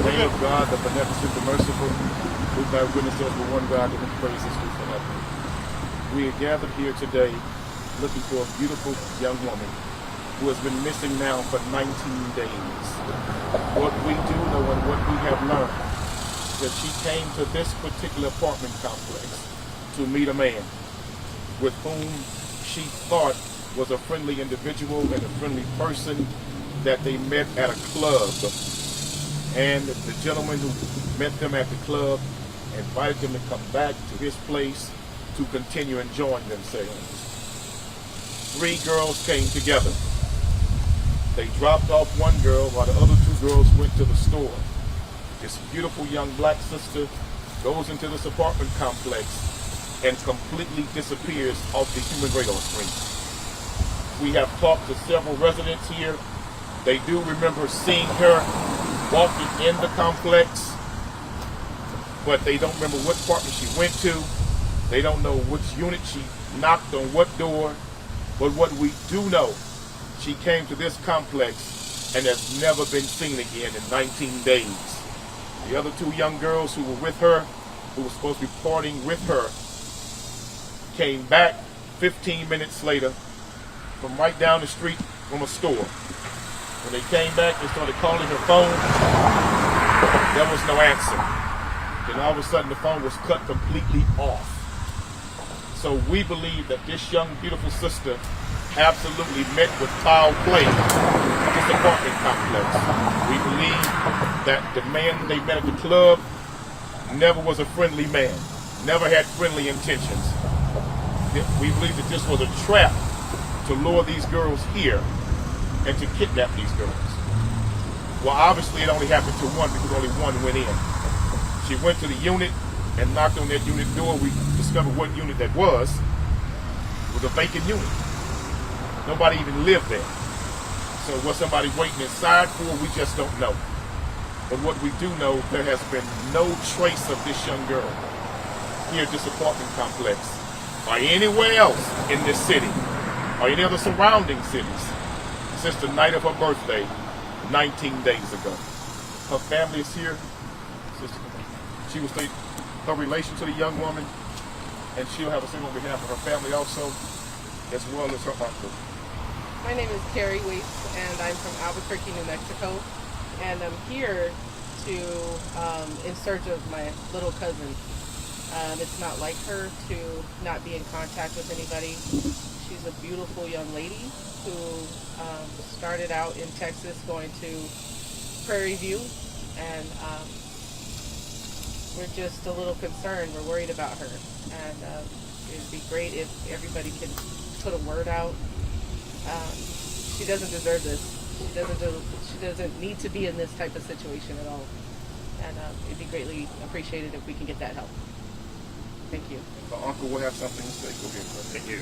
name of God, the beneficent, the merciful, who thou witness us with one God, to whom praise is due forever. We are gathered here today looking for a beautiful young woman who has been missing now for 19 days. What we do know and what we have learned is that she came to this particular apartment complex to meet a man with whom she thought was a friendly individual and a friendly person that they met at a club. And the gentleman who met them at the club invited them to come back to his place to continue enjoying themselves. 3 girls came together. They dropped off one girl while the other 2 girls went to the store. This beautiful young black sister goes into this apartment complex and completely disappears off the human radar screen. We have talked to several residents here. They do remember seeing her walking in the complex, but they don't remember what apartment she went to. They don't know which unit she knocked on what door. But what we do know, she came to this complex and has never been seen again in 19 days. The other 2 young girls who were with her, who were supposed to be partying with her, came back 15 minutes later from right down the street from a store. When they came back, they started calling her phone. There was no answer. Then all of a sudden the phone was cut completely off. So we believe that this young, beautiful sister absolutely met with foul play at this apartment complex. We believe that the man they met at the club never was a friendly man, never had friendly intentions. We believe that this was a trap to lure these girls here and to kidnap these girls. Well, obviously it only happened to one because only one went in. She went to the unit and knocked on that unit door. We discovered what unit that was. It was a vacant unit. Nobody even lived there. So was somebody waiting inside for? We just don't know. But what we do know, there has been no trace of this young girl here at this apartment complex or anywhere else in this city or any other surrounding cities since the night of her birthday 19 days ago. Her family is here. Sister, she will state her relation to the young woman, and she'll have a statement on behalf of her family also, as well as her uncle. My name is Carrie Weeks, and I'm from Albuquerque, New Mexico, and I'm here in search of my little cousin. It's not like her to not be in contact with anybody. She's a beautiful young lady who started out in Texas going to Prairie View, and we're just a little concerned. We're worried about her, and it'd be great if everybody could put a word out. She doesn't deserve this. She doesn't need to be in this type of situation at all, and it'd be greatly appreciated if we can get that help. Thank you. The uncle will have something to say. Go ahead, brother. Thank you.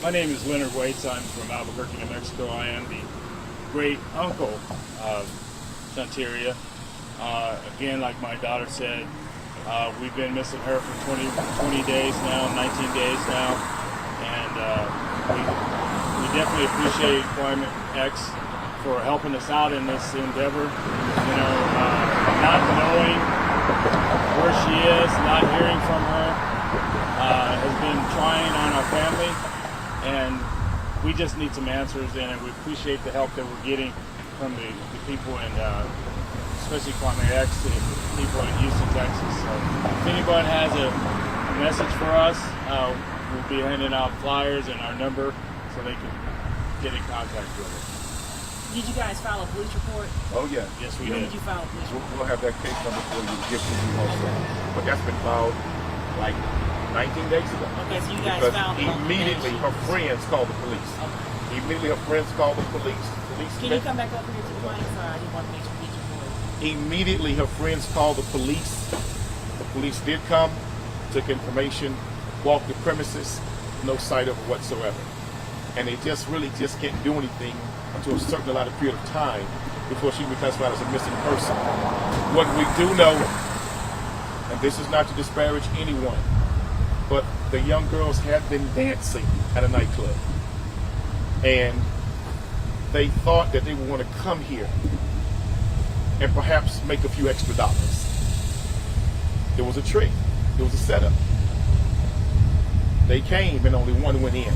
My name is Leonard Waits. I'm from Albuquerque, New Mexico. I am the great uncle of Shanteria. Again, like my daughter said, we've been missing her for 20 days now, 19 days now, and we definitely appreciate Climate X for helping us out in this endeavor. You know, not knowing where she is, not hearing from her, has been trying on our family, and we just need some answers, and we appreciate the help that we're getting from the people in especially Climate X, the people in Houston, Texas. So if anyone has a message for us, we'll be handing out flyers and our number so they can get in contact with us. Did you guys file a police report? Oh, yeah. Yes, we When did. did you file a police report? We'll have that case number for you to give to you also. But that's been filed like 19 days ago. Okay, so you guys Because filed it on the immediately day. her friends called the police. Okay. Immediately her friends called the police. Can you come back over here to the mic? Sorry, I didn't want to make sure we get your voice. Immediately her friends called the police. The police did come, took information, walked the premises, no sight of her whatsoever. And they just really can't do anything until a certain allotted period of time before she can be classified as a missing person. What we do know, and this is not to disparage anyone, but the young girls had been dancing at a nightclub. And they thought that they would want to come here and perhaps make a few extra dollars. It was a trick. It was a setup. They came and only one went in.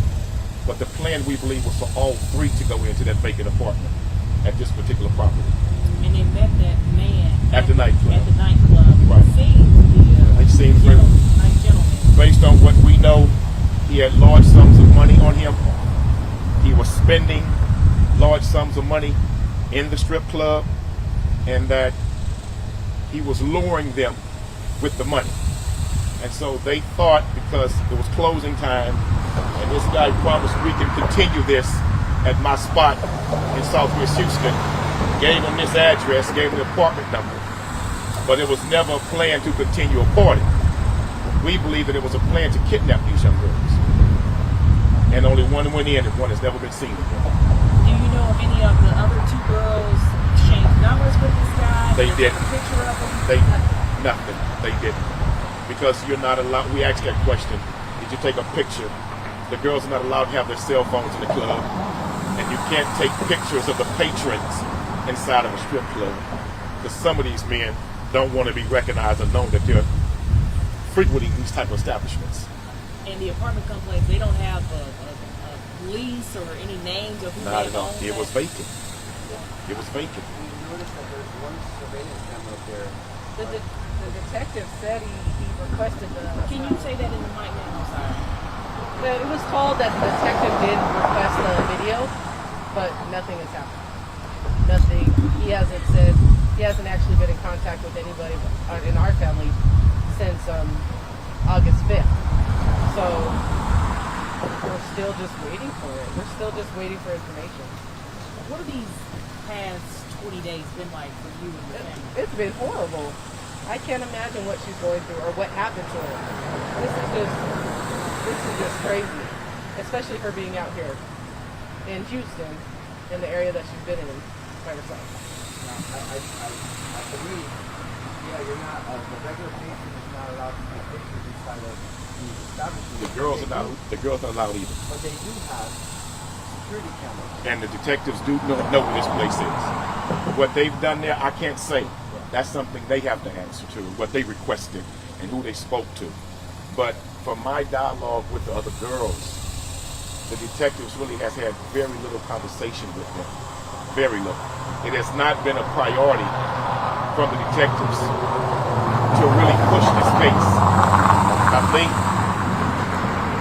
But the plan, we believe, was for all three to go into that vacant apartment at this particular property. And they met that man At the nightclub. At the nightclub. Right. It seems It seems like gentleman. based on what we know, he had large sums of money on him. He was spending large sums of money in the strip club, and that he was luring them with the money. And so they thought, because it was closing time, and this guy promised we can continue this at my spot in Southwest Houston, gave him this address, gave him the apartment number. But it was never a plan to continue a party. We believe that it was a plan to kidnap these young girls. And only one went in, and one has never been seen again. Do you know if any of the other two girls exchanged numbers with this guy? They Was there didn't. a picture of him? They nothing. They didn't. Because you're not allowed. We asked that question. Did you take a picture? The girls are not allowed to have their cell phones in the club, and you can't take pictures of the patrons inside of a strip club. Because some of these men don't want to be recognized or known that they're frequenting these type of establishments. And the apartment complex, they don't have a lease or any names of who Not they at all. own It that? was vacant. It was vacant. You notice that there's one surveillance camera up there. The detective said he requested the. Can you say that in the mic now? I'm sorry. It was told that the detective did request a video, but nothing has happened. Nothing. He hasn't actually been in contact with anybody in our family since August 5th. So we're still just waiting for it. We're still just waiting for information. What have these past 20 days been like for you and your family? It's been horrible. I can't imagine what she's going through or what happened to her. This is just crazy, especially her being out here in Houston, in the area that she's been in by herself. Now, I believe, yeah, you're not, the regular patron is not allowed to take pictures inside of the establishment. The girls are not allowed either. But they do have security cameras. And the detectives do know where this place is. What they've done there, I can't say. That's something they have to answer to, what they requested and who they spoke to. But from my dialogue with the other girls, the detectives really has had very little conversation with them. Very little. It has not been a priority from the detectives to really push this case. I think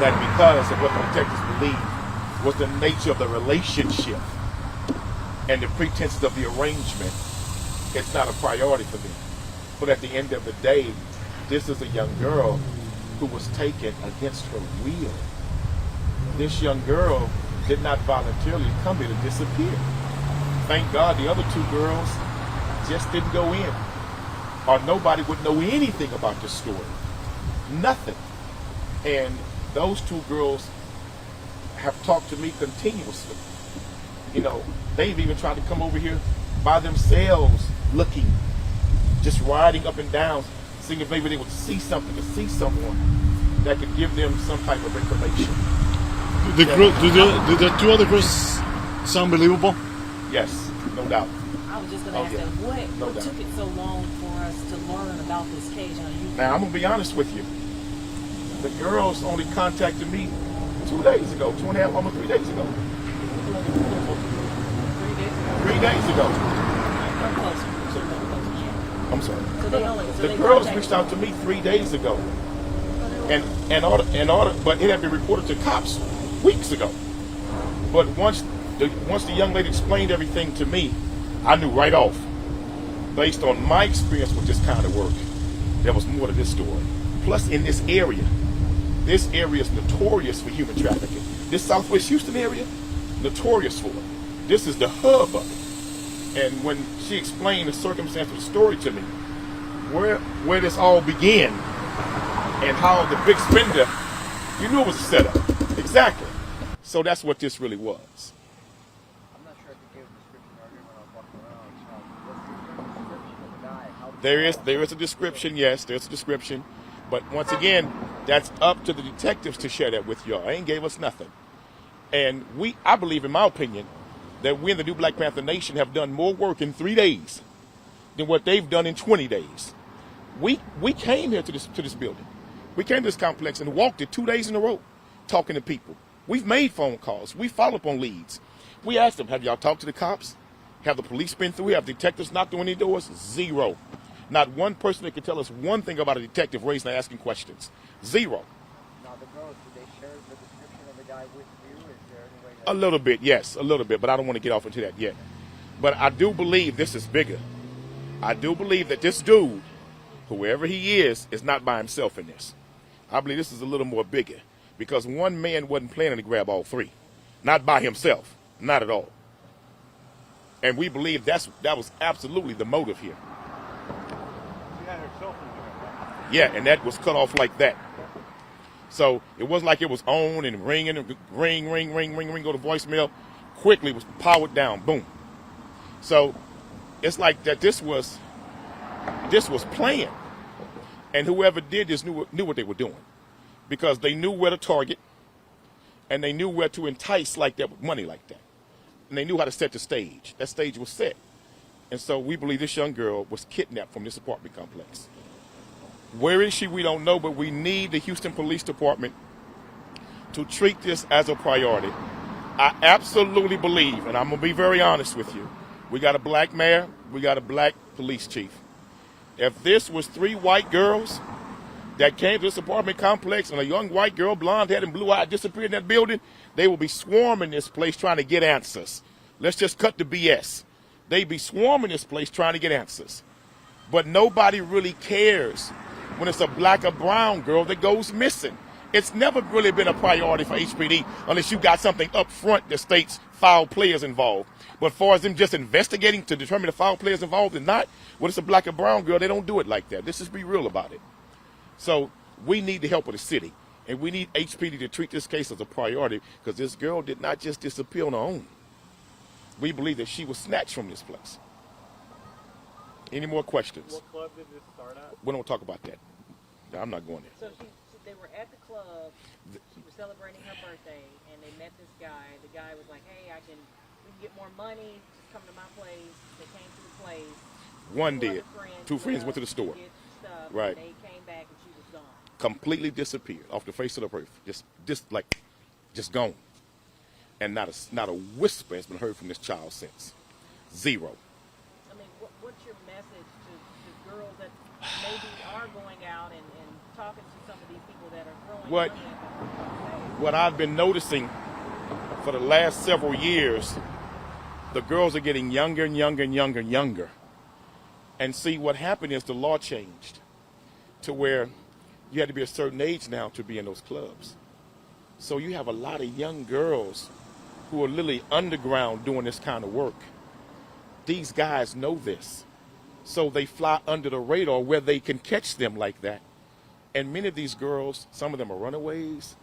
that because of what the detectives believe was the nature of the relationship and the pretenses of the arrangement, it's not a priority for them. But at the end of the day, this is a young girl who was taken against her will. This young girl did not voluntarily come here to disappear. Thank God the other two girls just didn't go in, or nobody would know anything about this story. Nothing. And those two girls have talked to me continuously. You know, they've even tried to come over here by themselves, looking, just riding up and down, seeing if maybe they would see something, to see someone that could give them some type of information. Do the two other girls sound believable? Yes, no doubt. I was just going to ask yeah. them, No what doubt. took it so long for us to learn about this case? You know, Now, I'm going to be honest with you. The girls only contacted me 2 days ago, 2.5, almost 3 days ago. 3 days ago. We're closer. We're closer, yeah. I'm sorry. So they only, so The they girls contacted reached out to me 3 days ago. But it had been reported to cops weeks ago. But once the young lady explained everything to me, I knew right off, based on my experience with this kind of work, there was more to this story. Plus, in this area is notorious for human trafficking. This Southwest Houston area, notorious for it. This is the hub of it. And when she explained the circumstance of the story to me, where this all began, and how the big spender, you knew it was a setup. Exactly. So that's what this really was. I'm not sure if you gave a description earlier when I was walking around. What's the description of the guy? There is a description, yes, there's a description. But once again, that's up to the detectives to share that with y'all. They ain't gave us nothing. And I believe, in my opinion, that we in the New Black Panther Nation have done more work in 3 days than what they've done in 20 days. We came here to this building. We came to this complex and walked it 2 days in a row, talking to people. We've made phone calls. We follow up on leads. We asked them, have y'all talked to the cops? Have the police been through? Have detectives knocked on any doors? Zero. Not one person that could tell us one thing about a detective raising and asking questions. Zero. Now the girls, did they share the description of the guy with you? Is there any way A little bit, yes, a little bit, but I don't want to get off into that yet. But I do believe this is bigger. I do believe that this dude, whoever he is not by himself in this. I believe this is a little more bigger because one man wasn't planning to grab all three. Not by himself, not at all. And we believe that was absolutely the motive here. She had her cell phone there, right? Yeah, and that was cut off like that. So it wasn't like it was on and ringing, and ring, go to voicemail. Quickly it was powered down, boom. So it's like that this was planned. And whoever did this knew what they were doing. Because they knew where to target and they knew where to entice like that with money like that. And they knew how to set the stage. That stage was set. And so we believe this young girl was kidnapped from this apartment complex. Where is she? We don't know, but we need the Houston Police Department to treat this as a priority. I absolutely believe, and I'm going to be very honest with you, we got a black mayor, we got a black police chief. If this was 3 white girls that came to this apartment complex and a young white girl, blonde-headed and blue-eyed, disappeared in that building, they will be swarming this place trying to get answers. Let's just cut the BS. They'd be swarming this place trying to get answers. But nobody really cares when it's a black or brown girl that goes missing. It's never really been a priority for HPD unless you got something up front that states foul players involved. But as far as them just investigating to determine the foul players involved or not, when it's a black or brown girl, they don't do it like that. Let's just be real about it. So we need the help of the city, and we need HPD to treat this case as a priority because this girl did not just disappear on her own. We believe that she was snatched from this place. Any more questions? What club did this start at? We don't talk about that. I'm not going there. So they were at the club. She was celebrating her birthday, and they met this guy. The guy was like, "Hey, we can get more money. Just come to my place." They came to the place. One Two did. other friends 2 friends went to the to store. get stuff, Right. And they came back, and she was gone. Completely disappeared off the face of the earth. Just gone. And not a whisper has been heard from this child since. Zero. I mean, what's your message to girls that maybe are going out and talking to some of these people that are throwing What- money at them? What I've been noticing for the last several years, the girls are getting younger and younger and younger and younger. And see, what happened is the law changed to where you had to be a certain age now to be in those clubs. So you have a lot of young girls who are literally underground doing this kind of work. These guys know this. So they fly under the radar where they can catch them like that. And many of these girls, some of them are runaways.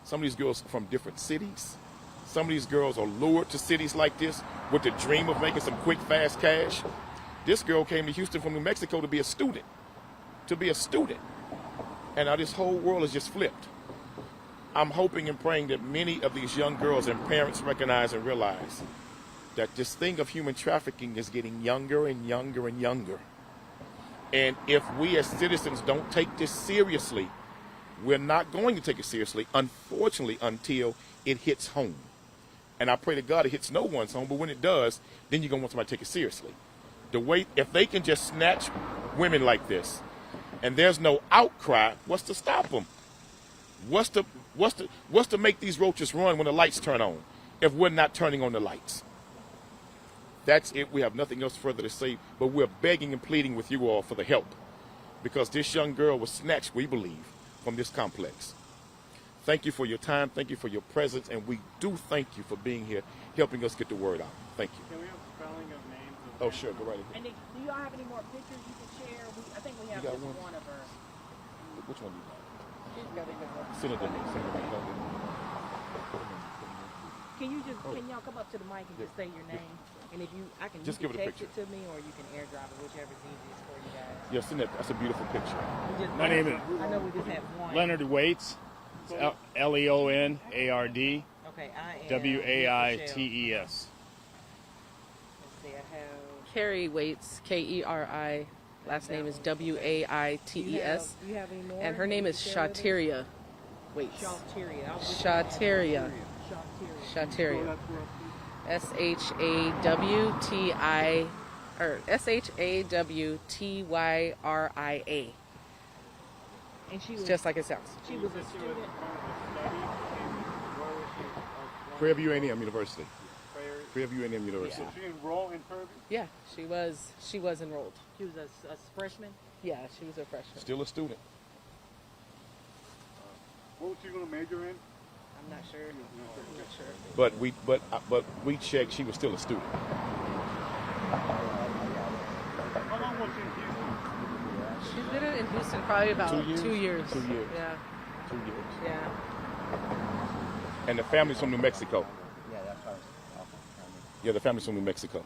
Some of these girls are from different cities. Some of these girls are lured to cities like this with the dream of making some quick, fast cash. This girl came to Houston from New Mexico to be a student. And now this whole world is just flipped. I'm hoping and praying that many of these young girls and parents recognize and realize that this thing of human trafficking is getting younger and younger and younger. And if we as citizens don't take this seriously, we're not going to take it seriously, unfortunately, until it hits home. And I pray to God it hits no one's home, but when it does, then you're going to want somebody to take it seriously. If they can just snatch women like this, and there's no outcry, what's to stop them? What's to make these roaches run when the lights turn on if we're not turning on the lights? That's it. We have nothing else further to say, but we're begging and pleading with you all for the help because this young girl was snatched, we believe, from this complex. Thank you for your time. Thank you for your presence, and we do thank you for being here, helping us get the word out. Thank you. Can we have spelling of names? Oh, sure. Go right ahead. And do y'all have any more pictures you can share? I think we have got just one? one of her. Which one do you got? She's got it. Send it to me. Can y'all come up to the mic and just say your name? And if you can Just you give can it a text it to me or you can airdrop it, whichever's easiest for you guys. Yeah, send that. That's a beautiful picture. My name is I know we just have one. Leonard Waits. It's Leonard Okay, I am. Waites. Let's see, I have Carrie Waits, Keri. Last name is Waites. Do you have any more? And her name is Shateria Waits. Shawteria. Shateria. Shateria. SHAWTI or SHAWTYRIA. And she It's was just like it sounds. she was a student. Prairie View A&M University. Prairie View A&M University. Yeah. She enrolled in Prairie View? Yeah, she was enrolled. She was a freshman. Yeah, she was a freshman. Still a student. What was she going to major in? I'm not sure. I'm not sure. But we checked. She was still a student. How long was she in Houston? She's been in Houston probably about 2 years? 2 years. 2 years. Yeah, 2 years. yeah. And the family's from New Mexico. Yeah, that's what I was. Yeah, the family's from New Mexico.